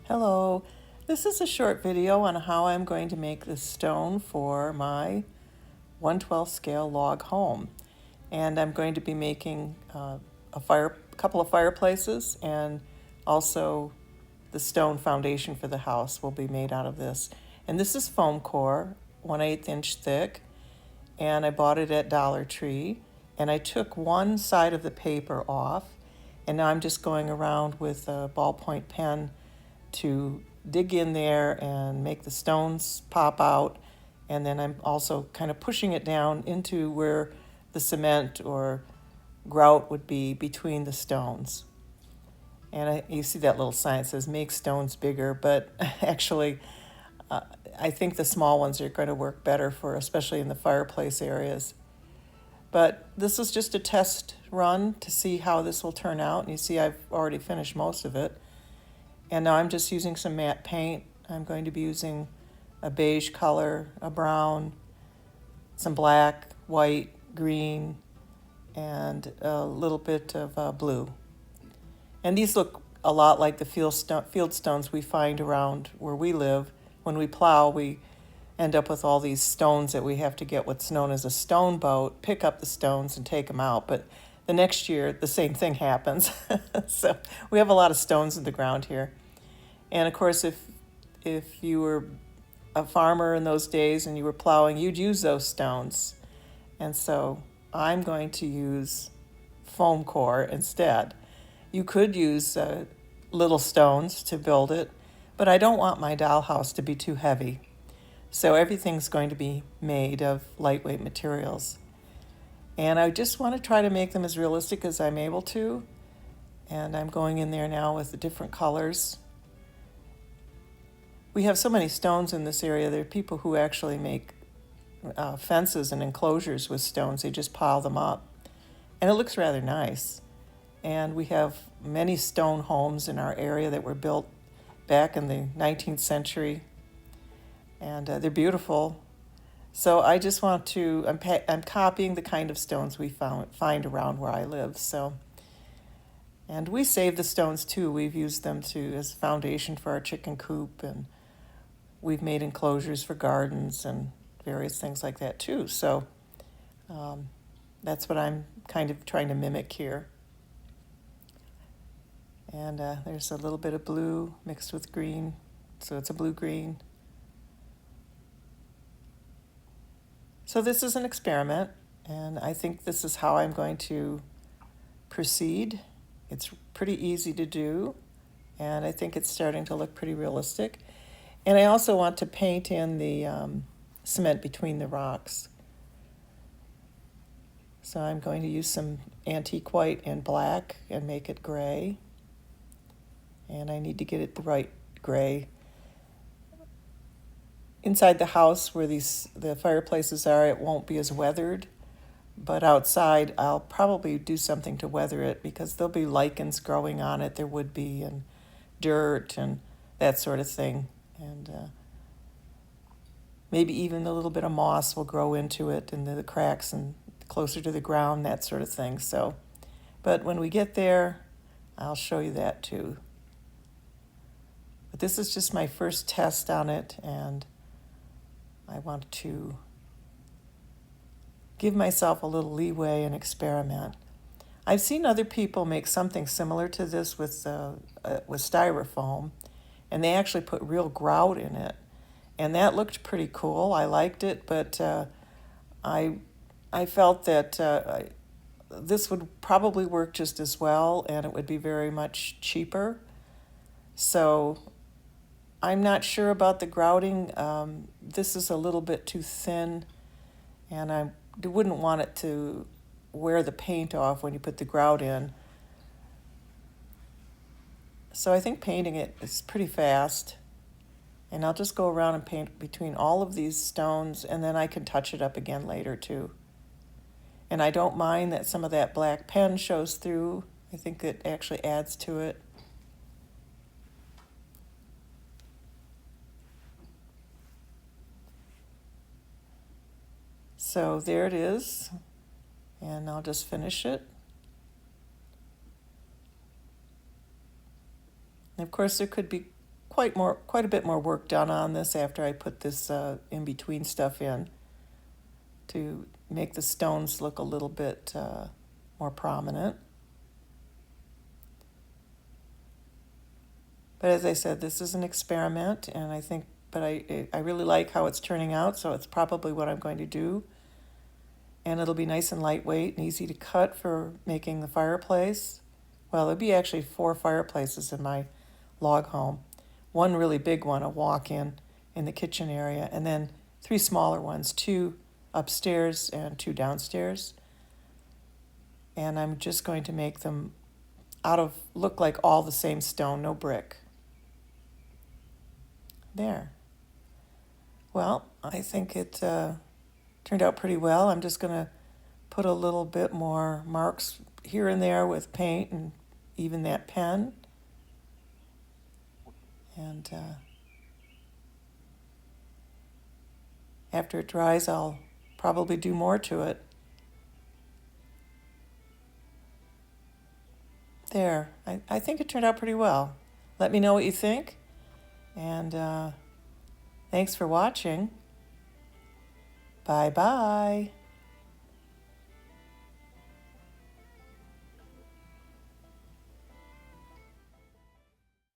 Hello, this is a short video on how I'm going to make the stone for my 1/12 scale log home. And I'm going to be making a couple of fireplaces, and also the stone foundation for the house will be made out of this. And this is foam core, 1/8 inch thick, and I bought it at Dollar Tree. And I took one side of the paper off, and now I'm just going around with a ballpoint pen to dig in there and make the stones pop out. And then I'm also kind of pushing it down into where the cement or grout would be between the stones. And you see that little sign that says make stones bigger, but actually uh, I think the small ones are going to work better for, especially in the fireplace areas. But this is just a test run to see how this will turn out. And you see I've already finished most of it. And now I'm just using some matte paint. I'm going to be using a beige color, a brown, some black, white, green, and a little bit of blue. And these look a lot like the field stones we find around where we live. When we plow, we end up with all these stones that we have to get what's known as a stone boat, pick up the stones and take them out. But the next year, the same thing happens. So we have a lot of stones in the ground here. And of course, if you were a farmer in those days and you were plowing, you'd use those stones. And so I'm going to use foam core instead. You could use little stones to build it, but I don't want my dollhouse to be too heavy. So everything's going to be made of lightweight materials. And I just want to try to make them as realistic as I'm able to. And I'm going in there now with the different colors. We have so many stones in this area. There are people who actually make fences and enclosures with stones. They just pile them up. And it looks rather nice. And we have many stone homes in our area that were built back in the 19th century. And they're beautiful. So I just want to, I'm copying the kind of stones we find around where I live. So, and we save the stones too. We've used them as foundation for our chicken coop, and we've made enclosures for gardens and various things like that too. So that's what I'm kind of trying to mimic here. And there's a little bit of blue mixed with green, so it's a blue-green. So this is an experiment, and I think this is how I'm going to proceed. It's pretty easy to do, and I think it's starting to look pretty realistic. And I also want to paint in the cement between the rocks. So I'm going to use some antique white and black and make it gray. And I need to get it the right gray. Inside the house where the fireplaces are, it won't be as weathered, but outside I'll probably do something to weather it because there'll be lichens growing on it. There would be, and dirt and that sort of thing. And maybe even a little bit of moss will grow into it and the cracks and closer to the ground, that sort of thing. So, but when we get there, I'll show you that too. But this is just my first test on it, and I want to give myself a little leeway and experiment. I've seen other people make something similar to this with styrofoam, and they actually put real grout in it, and that looked pretty cool. I liked it, but I felt that this would probably work just as well, and it would be very much cheaper. So I'm not sure about the grouting. This is a little bit too thin, and I wouldn't want it to wear the paint off when you put the grout in. So I think painting it is pretty fast, and I'll just go around and paint between all of these stones, and then I can touch it up again later too. And I don't mind that some of that black pen shows through. I think it actually adds to it. So there it is, and I'll just finish it. And of course, there could be quite a bit more work done on this after I put this in-between stuff in to make the stones look a little bit more prominent. But as I said, this is an experiment, and I really like how it's turning out, so it's probably what I'm going to do. And it'll be nice and lightweight and easy to cut for making the fireplace. Well, there'll be actually 4 fireplaces in my log home. One really big one, a walk-in in the kitchen area, and then 3 smaller ones, 2 upstairs and 2 downstairs. And I'm just going to make them look like all the same stone, no brick. There. Well, I think it turned out pretty well. I'm just going to put a little bit more marks here and there with paint and even that pen. And after it dries, I'll probably do more to it. There. I think it turned out pretty well. Let me know what you think. And thanks for watching. Bye-bye.